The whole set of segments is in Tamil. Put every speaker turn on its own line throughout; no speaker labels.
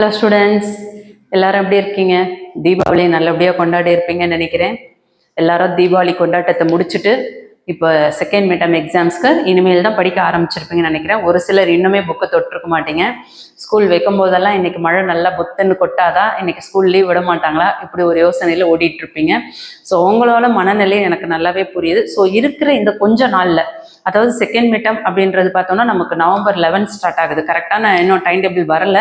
ஹலோ ஸ்டூடெண்ட்ஸ், எல்லாரும் எப்படி இருக்கீங்க? தீபாவளி நல்லபடியாக கொண்டாடி இருப்பீங்கன்னு நினைக்கிறேன். எல்லாரும் தீபாவளி கொண்டாட்டத்தை முடிச்சுட்டு இப்போ செகண்ட் மிட்டம் எக்ஸாம்ஸ்க்கு இனிமேல் தான் படிக்க ஆரம்பிச்சிருப்பீங்கன்னு நினைக்கிறேன். ஒரு சிலர் இன்னுமே புக்கை தொட்டிருக்க மாட்டீங்க. ஸ்கூல் வைக்கும் போதெல்லாம் இன்னைக்கு மழை நல்லா புத்துன்னு கொட்டாதான், இன்னைக்கு ஸ்கூல் லீவ் விட மாட்டாங்களா, இப்படி ஒரு யோசனையில் ஓடிட்டு இருப்பீங்க. ஸோ உங்களோட மனநிலை எனக்கு நல்லாவே புரியுது. ஸோ இருக்கிற இந்த கொஞ்ச நாளில், அதாவது செகண்ட் மிட்டம் அப்படின்றது பார்த்தோம்னா நமக்கு November 11 ஸ்டார்ட் ஆகுது. கரெக்டான இன்னும் டைம் டேபிள் வரல.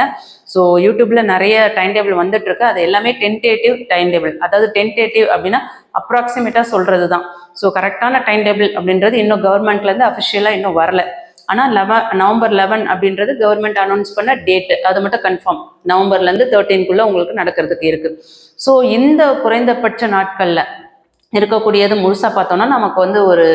ஸோ யூடியூப்ல நிறைய டைம் டேபிள் வந்துட்டு இருக்கு. அது எல்லாமே டென்டேட்டிவ் டைம் டேபிள். அதாவது டென்டேட்டிவ் அப்படின்னா அப்ராக்சிமேட்டா சொல்றது தான். ஸோ கரெக்டான டைம் டேபிள் அப்படின்றது இன்னும் கவர்மெண்ட்லேருந்து அஃபிஷியலாக இன்னும் வரல. ஆனால் November 11 அப்படின்றது கவர்மெண்ட் அனௌன்ஸ் பண்ண டேட்டு, அது மட்டும் கன்ஃபார்ம். நவம்பர்லேருந்து 13 உங்களுக்கு நடக்கிறதுக்கு இருக்கு. ஸோ இந்த குறைந்தபட்ச நாட்களில் இருக்கக்கூடியது முழுசாக பார்த்தோம்னா நமக்கு ஒரு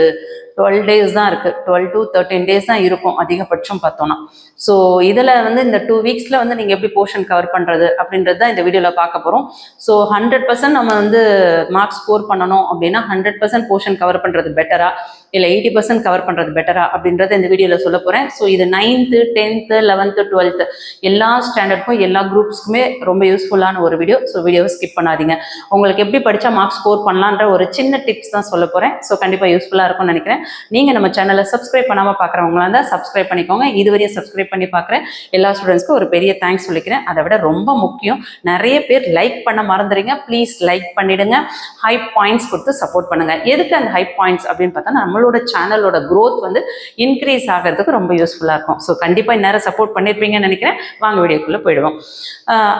12 டேஸ் தான் இருக்குது. 12 to 13 டேஸ் தான் இருக்கும் அதிகபட்சம் பார்த்தோன்னா. ஸோ இதில் இந்த 2 வீக்ஸில் நீங்கள் எப்படி போர்ஷன் கவர் பண்ணுறது அப்படின்றது தான் இந்த வீடியோவில் பார்க்க போகிறோம். ஸோ 100% நம்ம மார்க்ஸ் ஸ்கோர் பண்ணணும் அப்படின்னா 100% போர்ஷன் கவர் பண்ணுறது பெட்டரா இல்லை 80% கவர் பண்ணுறது பெட்டரா அப்படின்றத இந்த வீடியோவில் சொல்ல போகிறேன். ஸோ இது 9th 10th 11th 12th எல்லா ஸ்டாண்டர்டுக்கும் எல்லா குரூப்ஸ்க்குமே ரொம்ப யூஸ்ஃபுல்லான ஒரு வீடியோ. ஸோ வீடியோவை ஸ்கிப் பண்ணாதீங்க. உங்களுக்கு எப்படி படித்தா மார்க்ஸ் ஸ்கோர் பண்ணலான்ற ஒரு சின்ன டிப்ஸ் தான் சொல்ல போகிறேன். ஸோ கண்டிப்பாக யூஸ்ஃபுல்லாக இருக்கும்னு நினைக்கிறேன். நீங்கள் நம்ம சேனலை சப்ஸ்கிரைப் பண்ணாமல் பார்க்குறவங்களா இருந்தால் சப்ஸ்கிரைப் பண்ணிக்கோங்க. இதுவரையும் சப்ஸ்கிரைப் பண்ணி பார்க்குறேன் எல்லா ஸ்டூடெண்ட்ஸ்க்கும் ஒரு பெரிய தேங்க்ஸ் சொல்லிக்கிறேன். அதை விட ரொம்ப முக்கியம், நிறைய பேர் லைக் பண்ண மறந்துடுங்க. ப்ளீஸ் லைக் பண்ணிடுங்க. ஹை பாயிண்ட்ஸ் கொடுத்து சப்போர்ட் பண்ணுங்க. எதுக்கு அந்த ஹை பாயிண்ட்ஸ் அப்படின்னு பார்த்தா நம்மளோட சேனலோட growth இன்க்ரீஸ் ஆகிறதுக்கு ரொம்ப யூஸ்ஃபுல்லாக இருக்கும். ஸோ கண்டிப்பாக இந்நேரம் சப்போர்ட் பண்ணியிருப்பீங்கன்னு நினைக்கிறேன். வாங்க வீடியோக்குள்ளே போயிடுவோம்.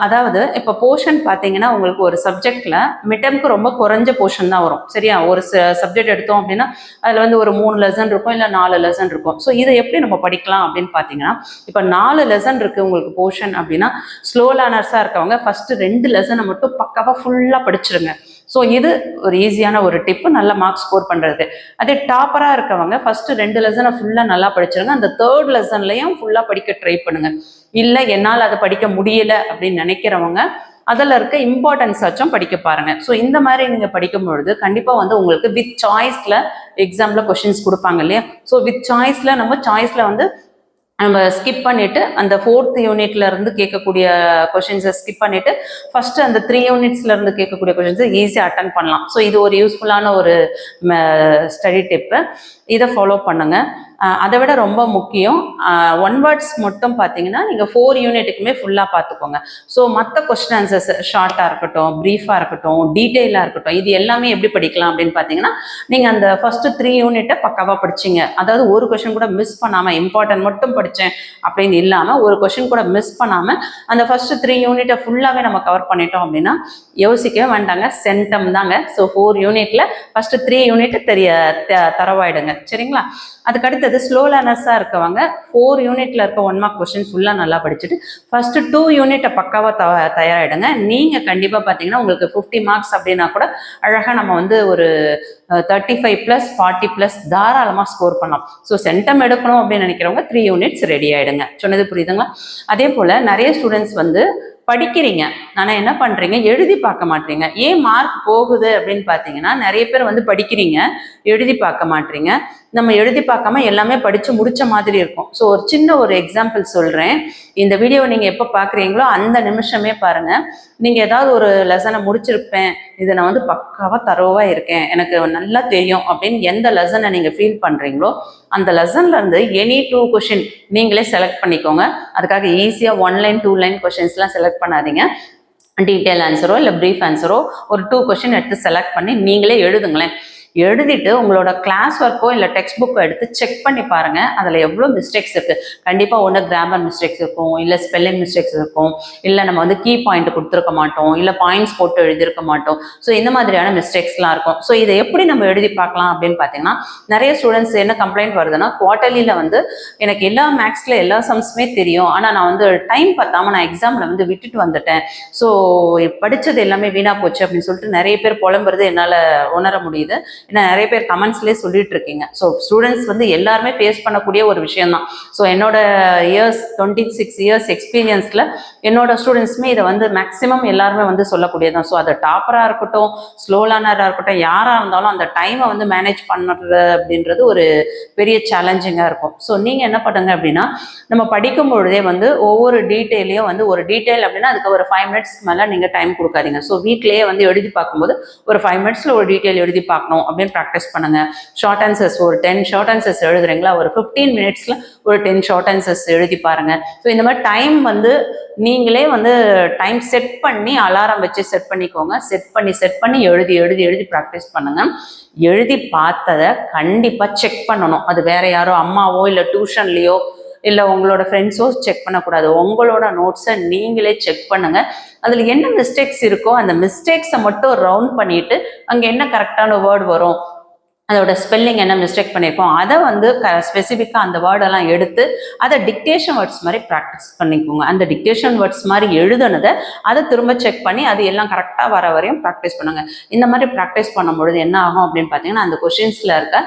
அதாவது இப்போ போர்ஷன் பார்த்தீங்கன்னா உங்களுக்கு ஒரு சப்ஜெக்டில் மிட்டம்க்கு ரொம்ப குறைஞ்ச போர்ஷன் தான் வரும். சரியா? ஒரு சப்ஜெக்ட் எடுத்தோம் அப்படின்னா அதில் ஒரு 3 லெசன் இருக்கும், இல்லை 4 லெசன் இருக்கும். ஸோ இதை எப்படி நம்ம படிக்கலாம் அப்படின்னு பார்த்தீங்கன்னா, இப்போ 4 லெசன் இருக்குது உங்களுக்கு போர்ஷன் அப்படின்னா, ஸ்லோ லேர்னர்ஸாக இருக்கவங்க ஃபஸ்ட்டு 2 லெசனை மட்டும் பக்காவாக ஃபுல்லாக படிச்சிருங்க. ஸோ இது ஒரு ஈஸியான ஒரு டிப்பு, நல்ல மார்க்ஸ் ஸ்கோர் பண்ணுறது. அதே டாப்பராக இருக்கவங்க ஃபஸ்ட்டு 2 லெசனை ஃபுல்லாக நல்லா படிச்சிருங்க. அந்த 3rd லெசன்லையும் ஃபுல்லாக படிக்க ட்ரை பண்ணுங்க. இல்லை என்னால் அதை படிக்க முடியலை அப்படின்னு நினைக்கிறவங்க அதில் இருக்க இம்பார்ட்டன்ஸ் ஆச்சும் படிக்க பாருங்க. ஸோ இந்த மாதிரி நீங்கள் படிக்கும் பொழுது கண்டிப்பாக உங்களுக்கு வித் சாய்ஸில் எக்ஸாமில் கொஷின்ஸ் கொடுப்பாங்க இல்லையா? ஸோ வித் சாய்ஸில் நம்ம சாய்ஸில் நம்ம ஸ்கிப் பண்ணிட்டு அந்த 4th யூனிட்ல இருந்து கேட்கக்கூடிய கொஷின்ஸை ஸ்கிப் பண்ணிட்டு ஃபர்ஸ்ட் அந்த 3 யூனிட்ஸ்ல இருந்து கேட்கக்கூடிய கொஷின்ஸை ஈஸியாக அட்டன் பண்ணலாம். ஸோ இது ஒரு யூஸ்ஃபுல்லான ஒரு ஸ்டடி டிப்பு. இதை ஃபாலோ பண்ணுங்க. அதை விட ரொம்ப முக்கியம், 1 வேர்ட்ஸ் மட்டும் பார்த்தீங்கன்னா நீங்கள் 4 யூனிட்டுக்குமே ஃபுல்லாக பார்த்துக்கோங்க. ஸோ மற்ற கொஸ்டின் ஆன்சர்ஸ் ஷார்ட்டாக இருக்கட்டும், ப்ரீஃபாக இருக்கட்டும், டீட்டெயிலாக இருக்கட்டும், இது எல்லாமே எப்படி படிக்கலாம் அப்படின்னு பார்த்தீங்கன்னா, நீங்கள் அந்த ஃபர்ஸ்ட் 3 யூனிட்டை பக்காவாக படிச்சிங்க. அதாவது ஒரு கொஸ்டின் கூட மிஸ் பண்ணாமல், இம்பார்ட்டன்ட் மட்டும் படித்தேன் அப்படின்னு இல்லாமல் ஒரு கொஸ்டின் கூட மிஸ் பண்ணாமல் அந்த ஃபர்ஸ்ட் 3 யூனிட்டை ஃபுல்லாகவே நம்ம கவர் பண்ணிட்டோம் அப்படின்னா யோசிக்கவே வேண்டாங்க, சென்டம் தாங்க. ஸோ 4 யூனிட்ல ஃபர்ஸ்ட் 3 யூனிட் தரவாயிடுங்க. சரிங்களா? அதுக்கு அடுத்தது ஸ்லோ லேர்னர்ஸாக இருக்கவங்க 4 யூனிட்ல இருக்க 1 மார்க் கொஸ்டின் ஃபுல்லாக நல்லா படிச்சுட்டு ஃபர்ஸ்ட் 2 யூனிட்டை பக்காவாக தயாராகிடுங்க. நீங்கள் கண்டிப்பாக பார்த்தீங்கன்னா உங்களுக்கு 50 மார்க்ஸ் அப்படின்னா கூட அழகாக நம்ம ஒரு 35+, 40+ தாராளமாக ஸ்கோர் பண்ணலாம். ஸோ சென்டம் எடுக்கணும் அப்படின்னு நினைக்கிறவங்க 3 யூனிட்ஸ் ரெடி ஆகிடுங்க. சொன்னது புரியுதுங்களா? அதே போல் நிறைய ஸ்டூடெண்ட்ஸ் படிக்கிறீங்க, ஆனால் என்ன பண்ணுறீங்க, எழுதி பார்க்க மாட்டீங்க. ஏன் மார்க் போகுது அப்படின்னு பார்த்தீங்கன்னா, நிறைய பேர் படிக்கிறீங்க, எழுதி பார்க்க மாட்டீங்க. நம்ம எழுதி பார்க்காம எல்லாமே படித்து முடித்த மாதிரி இருக்கும். ஸோ ஒரு சின்ன ஒரு எக்ஸாம்பிள் சொல்கிறேன். இந்த வீடியோவை நீங்கள் எப்போ பார்க்குறீங்களோ அந்த நிமிஷமே பாருங்கள். நீங்கள் ஏதாவது ஒரு லெசனை முடிச்சிருப்பேன், இதை நான் பக்காவாக தரோவாக இருக்கேன், எனக்கு நல்லா தெரியும் அப்படின்னு எந்த லெசனை நீங்கள் ஃபீல் பண்ணுறீங்களோ அந்த லெசன்லேருந்து எனி 2 கொஷின் நீங்களே செலக்ட் பண்ணிக்கோங்க. அதுக்காக ஈஸியாக 1 லைன் 2 லைன் கொஷின்ஸ்லாம் செலக்ட் பண்ணாதீங்க. டீட்டெயில் ஆன்சரோ இல்லை ப்ரீஃப் ஆன்சரோ ஒரு 2 கொஷின் எடுத்து செலக்ட் பண்ணி நீங்களே எழுதுங்களேன். எழுதிட்டு உங்களோட கிளாஸ் ஒர்க்கோ இல்லை டெக்ஸ்ட் புக்கோ எடுத்து செக் பண்ணி பாருங்கள், அதில் எவ்வளோ மிஸ்டேக்ஸ் இருக்குது. கண்டிப்பாக ஒன்று கிராமர் மிஸ்டேக்ஸ் இருக்கும், இல்லை ஸ்பெல்லிங் மிஸ்டேக்ஸ் இருக்கும், இல்லை நம்ம கீ பாயிண்ட் கொடுத்துருக்க மாட்டோம், இல்லை பாயிண்ட்ஸ் போட்டு எழுதியிருக்க மாட்டோம். ஸோ இந்த மாதிரியான மிஸ்டேக்ஸ்லாம் இருக்கும். ஸோ இதை எப்படி நம்ம எழுதி பார்க்கலாம் அப்படின்னு பார்த்தீங்கன்னா, நிறைய ஸ்டூடெண்ட்ஸ் என்ன கம்ப்ளைண்ட் வருதுன்னா, குவார்ட்டர்லியில் எனக்கு எல்லா மேக்ஸில் எல்லா சம்ஸுமே தெரியும், ஆனால் நான் டைம் பார்த்தாமல் நான் எக்ஸாமில் விட்டுட்டு வந்துட்டேன், ஸோ படித்தது எல்லாமே வீணாக போச்சு அப்படின்னு சொல்லிட்டு நிறைய பேர் புலம்புறது என்னால் உணர முடியுது. ஏன்னா நிறைய பேர் கமெண்ட்ஸ்லேயே சொல்லிட்டு இருக்கீங்க. ஸோ ஸ்டூடெண்ட்ஸ் வந்து எல்லாருமே ஃபேஸ் பண்ணக்கூடிய ஒரு விஷயம் தான். ஸோ என்னோட இயர்ஸ் 26 இயர்ஸ் எக்ஸ்பீரியன்ஸில் என்னோட ஸ்டூடெண்ட்ஸுமே இதை வந்து மேக்ஸிமம் எல்லாருமே வந்து சொல்லக்கூடியதான். ஸோ அது டாப்பராக இருக்கட்டும், ஸ்லோ லேர்னராக இருக்கட்டும், யாராக இருந்தாலும் அந்த டைமை வந்து மேனேஜ் பண்ணுறது அப்படின்றது ஒரு பெரிய சேலஞ்சிங்காக இருக்கும். ஸோ நீங்கள் என்ன பண்ணுங்க அப்படின்னா, நம்ம படிக்கும் பொழுதே வந்து ஒவ்வொரு டீட்டெயிலையும் வந்து ஒரு டீட்டெயில் அப்படின்னா அதுக்கு ஒரு 5 மினிட்ஸ்க்கு மேலே நீங்கள் டைம் கொடுக்காதீங்க. ஸோ வீட்லேயே வந்து எழுதி பார்க்கும்போது ஒரு 5 மினிட்ஸில் ஒரு டீட்டெயில் எழுதி பார்க்கணும் அப்படின்னு ப்ராக்டிஸ் பண்ணுங்க. ஷார்ட் ஆன்சர்ஸ் ஒரு 10 ஷார்ட் ஆன்சர்ஸ் எழுதுறீங்களா, ஒரு 15 மினிட்ஸில் ஒரு 10 ஷார்ட் ஆன்சர்ஸ் எழுதி பாருங்க. ஸோ இந்த மாதிரி டைம் வந்து நீங்களே வந்து டைம் செட் பண்ணி அலாரம் வச்சு செட் பண்ணிக்கோங்க. செட் பண்ணி எழுதி எழுதி எழுதி ப்ராக்டிஸ் பண்ணுங்க. எழுதி பார்த்ததை கண்டிப்பாக செக் பண்ணணும். அது வேற யாரோ அம்மாவோ இல்லை டியூஷன்லேயோ இல்லை உங்களோட ஃப்ரெண்ட்ஸோ செக் பண்ணக்கூடாது. உங்களோட நோட்ஸை நீங்களே செக் பண்ணுங்க. அதில் என்ன மிஸ்டேக்ஸ் இருக்கோ அந்த மிஸ்டேக்ஸை மட்டும் ரவுண்ட் பண்ணிட்டு அங்கே என்ன கரெக்டான வேர்டு வரும், அதோட ஸ்பெல்லிங் என்ன மிஸ்டேக் பண்ணியிருக்கோம், அதை வந்து ஸ்பெசிஃபிக்காக அந்த வேர்டெல்லாம் எடுத்து அதை டிக்டேஷன் வேர்ட்ஸ் மாதிரி ப்ராக்டிஸ் பண்ணிக்கோங்க. அந்த டிக்டேஷன் வேர்ட்ஸ் மாதிரி எழுதுனதை அதை திரும்ப செக் பண்ணி அது எல்லாம் கரெக்டாக வர வரையும் ப்ராக்டிஸ் பண்ணுங்க. இந்த மாதிரி ப்ராக்டிஸ் பண்ணும்பொழுது என்ன ஆகும் அப்படின்னு பார்த்தீங்கன்னா, அந்த கொஷின்ஸில் இருக்க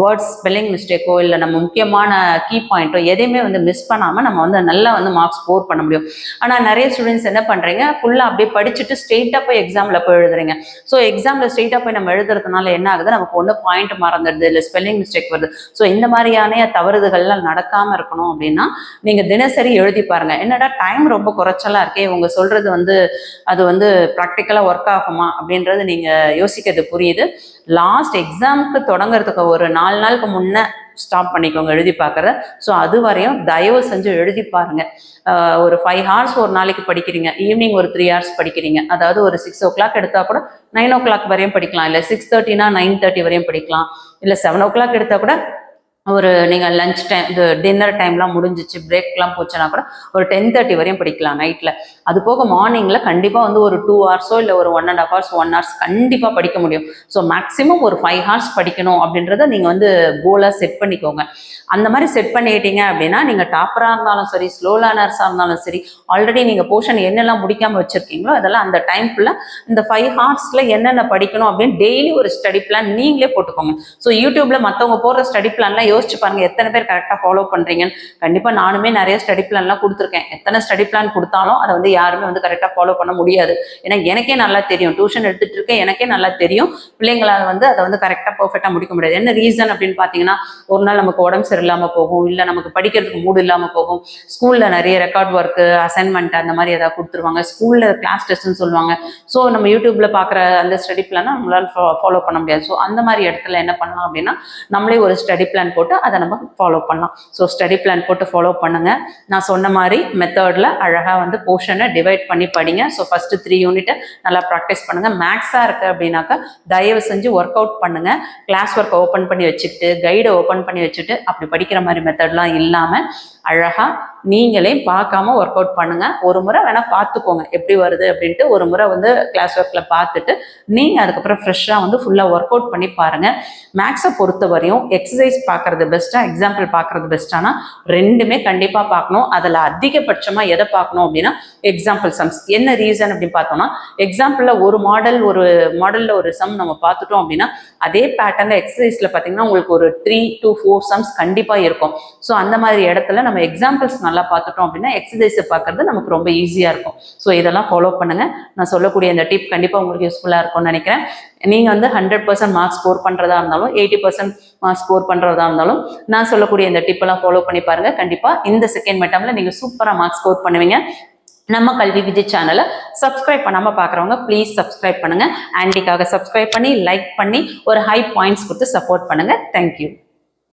வேர்ட்ஸ் ஸ்பெல்லிங் மிஸ்டேக்கோ இல்லை நம்ம முக்கியமான கீ பாயிண்ட்டோ எதையுமே வந்து மிஸ் பண்ணாமல் நம்ம வந்து நல்லா வந்து மார்க்ஸ் ஸ்கோர் பண்ண முடியும். ஆனால் நிறைய ஸ்டூடெண்ட்ஸ் என்ன பண்ணுறீங்க, ஃபுல்லாக அப்படியே படிச்சுட்டு ஸ்ட்ரெயிட்டாக போய் எக்ஸாமில் போய் எழுதுறீங்க. ஸோ எக்ஸாமில் ஸ்ட்ரெயிட்டாக போய் நம்ம எழுதுறதுனால என்ன ஆகுது, நமக்கு ஒன்று பாயிண்ட் மறந்துடுது, இல்லை ஸ்பெல்லிங் மிஸ்டேக் வருது. ஸோ இந்த மாதிரியான தவறுதல்கள்லாம் நடக்காம இருக்கணும் அப்படின்னா நீங்க தினசரி எழுதி பாருங்க. என்னடா டைம் ரொம்ப குறைச்சலா இருக்கே, இவங்க சொல்றது வந்து அது வந்து ப்ராக்டிக்கலா ஒர்க் ஆகுமா அப்படின்றது நீங்க யோசிக்கிறது புரியுது. லாஸ்ட் எக்ஸாமுக்கு தொடங்குறதுக்கு ஒரு 4 நாளுக்கு முன்ன ஸ்டாப் பண்ணிக்கோங்க எழுதி பார்க்குறத. ஸோ அது வரையும் தயவு செஞ்சு எழுதி பாருங்க. ஒரு 5 ஹார்ஸ் ஒரு நாளைக்கு படிக்கிறீங்க, ஈவினிங் ஒரு 3 ஹார்ஸ் படிக்கிறீங்க, அதாவது ஒரு 6 o'clock எடுத்தால் கூட 9 o'clock வரையும் படிக்கலாம், இல்லை 6:30னா 9:30 வரையும் படிக்கலாம், இல்லை 7 o'clock எடுத்தால் கூட ஒரு நீங்கள் லஞ்ச் டைம் இது டின்னர் டைம்லாம் முடிஞ்சிச்சு பிரேக்லாம் போச்சுன்னா கூட ஒரு 10:30 வரையும் படிக்கலாம் நைட்டில். அது போக மார்னிங்கில் கண்டிப்பாக வந்து ஒரு 2 ஹார்ஸோ இல்லை ஒரு 1.5 hours 1 hours கண்டிப்பாக படிக்க முடியும். ஸோ மேக்ஸிமம் ஒரு 5 ஹார்ஸ் படிக்கணும் அப்படின்றத நீங்கள் வந்து கோலாக செட் பண்ணிக்கோங்க. அந்த மாதிரி செட் பண்ணிட்டீங்க அப்படின்னா நீங்கள் டாப்பராக இருந்தாலும் சரி, ஸ்லோ லேர்னர்ஸாக இருந்தாலும் சரி, ஆல்ரெடி நீங்கள் போர்ஷன் என்னெல்லாம் முடிக்காமல் வச்சுருக்கீங்களோ அதெல்லாம் அந்த டைம்குள்ள இந்த 5 ஹார்ஸில் என்னென்ன படிக்கணும் அப்படின்னு டெய்லி ஒரு ஸ்டடி பிளான் நீங்களே போட்டுக்கோங்க. ஸோ யூடியூப்பில் மற்றவங்க போடுற ஸ்டடி பிளான்லாம் யோசிச்சு பாருங்க எத்தனை பேர் கரெக்டாக ஃபாலோ பண்ணுறீங்கன்னு. கண்டிப்பாக நானுமே நிறைய ஸ்டடி பிளான்லாம் கொடுத்துருக்கேன். எத்தனை ஸ்டடி பிளான் கொடுத்தாலும் அதை வந்து யாருமே வந்து கரெக்டாக ஃபாலோ பண்ண முடியாது. ஏன்னா எனக்கே நல்லா தெரியும், டியூஷன் எடுத்துகிட்டு இருக்கேன், எனக்கே நல்லா தெரியும் பிள்ளைங்களால் வந்து அதை வந்து கரெக்டாக பர்ஃபெக்டாக முடிக்க முடியாது. என்ன ரீசன் அப்படின்னு பார்த்தீங்கன்னா, ஒரு நாள் நமக்கு உடம்பு சரியில்லாமல் போகும், இல்லை நமக்கு படிக்கிறதுக்கு மூடு இல்லாமல் போகும், ஸ்கூலில் நிறைய ரெக்கார்ட் ஒர்க்கு அசைன்மெண்ட் அந்த மாதிரி ஏதாவது கொடுத்துருவாங்க, ஸ்கூலில் கிளாஸ் டெஸ்ட்னு சொல்லுவாங்க. ஸோ நம்ம யூடியூப்பில் பார்க்குற அந்த ஸ்டடி பிளானை நம்மளால் ஃபாலோ பண்ண முடியாது. ஸோ அந்த மாதிரி இடத்துல என்ன பண்ணலாம் அப்படின்னா, நம்மளே ஒரு ஸ்டடி பிளான் போட்டு அதை நம்ம ஃபாலோ பண்ணலாம். ஸோ ஸ்டடி பிளான் போட்டு ஃபாலோ பண்ணுங்க. நான் சொன்ன மாதிரி மெத்தடில் அழகாக வந்து போர்ஷனை டிவைட் பண்ணி படிங்க. ஸோ ஃபஸ்ட்டு 3 யூனிட்டை நல்லா ப்ராக்டிஸ் பண்ணுங்க. மேக்ஸாக இருக்குது அப்படின்னாக்கா தயவு செஞ்சு ஒர்க் அவுட் பண்ணுங்க. கிளாஸ் ஒர்க்கை ஓப்பன் பண்ணி வச்சுக்கிட்டு கைடை ஓப்பன் பண்ணி வச்சுட்டு அப்படி படிக்கிற மாதிரி மெத்தட்லாம் இல்லாமல் அழகாக நீங்களே பார்க்காம ஒர்க் அவுட் பண்ணுங்க. ஒரு முறை வேணால் பார்த்துக்கோங்க எப்படி வருது அப்படின்ட்டு. ஒரு முறை வந்து கிளாஸ் ஒர்க்கில் பார்த்துட்டு நீங்கள் அதுக்கப்புறம் ஃப்ரெஷ்ஷாக வந்து ஃபுல்லாக ஒர்க் அவுட் பண்ணி பாருங்கள். மேக்ஸை பொறுத்த வரையும் எக்ஸசைஸ் பார்க்குறது பெஸ்ட்டாக, எக்ஸாம்பிள் பார்க்குறது பெஸ்ட்டானா ரெண்டுமே கண்டிப்பாக பார்க்கணும். அதில் அதிகபட்சமாக எதை பார்க்கணும் அப்படின்னா எக்ஸாம்பிள் சம்ஸ். என்ன ரீசன் அப்படின்னு பார்த்தோம்னா, எக்ஸாம்பிளில் ஒரு மாடலில் ஒரு சம் நம்ம பார்த்துட்டோம் அப்படின்னா அதே பேட்டர்னில் எக்ஸசைஸில் பார்த்தீங்கன்னா உங்களுக்கு ஒரு 3 to 4 சம்ஸ் கண்டிப்பாக இருக்கும். ஸோ அந்த மாதிரி இடத்துல நம்ம எக்ஸாம்பிள்ஸ் நல்லா பார்த்துட்டோம் அப்படின்னா எக்ஸசைஸை பார்க்கறது நமக்கு ரொம்ப ஈஸியாக இருக்கும். ஸோ இதெல்லாம் ஃபாலோ பண்ணுங்கள். நான் சொல்லக்கூடிய இந்த டிப் கண்டிப்பாக உங்களுக்கு யூஸ்ஃபுல்லாக இருக்கும்னு நினைக்கிறேன். நீங்கள் வந்து 100% மார்க்ஸ் ஸ்கோர் பண்ணுறதா இருந்தாலும் 80% மார்க்ஸ் ஸ்கோர் பண்ணுறதா இருந்தாலும் நான் சொல்லக்கூடிய இந்த டிப்பெல்லாம் ஃபாலோ பண்ணி பாருங்கள். கண்டிப்பாக இந்த செகண்ட் மிட்டமில் நீங்கள் சூப்பராக மார்க்ஸ் ஸ்கோர் பண்ணுவீங்க. நம்ம கல்வி விஜய் சேனலை சப்ஸ்கிரைப் பண்ணாமல் பார்க்குறவங்க ப்ளீஸ் சப்ஸ்கிரைப் பண்ணுங்கள். ஆண்டிக்காக சப்ஸ்கிரைப் பண்ணி லைக் பண்ணி ஒரு ஹை பாயிண்ட்ஸ் கொடுத்து சப்போர்ட் பண்ணுங்கள். தேங்க்யூ.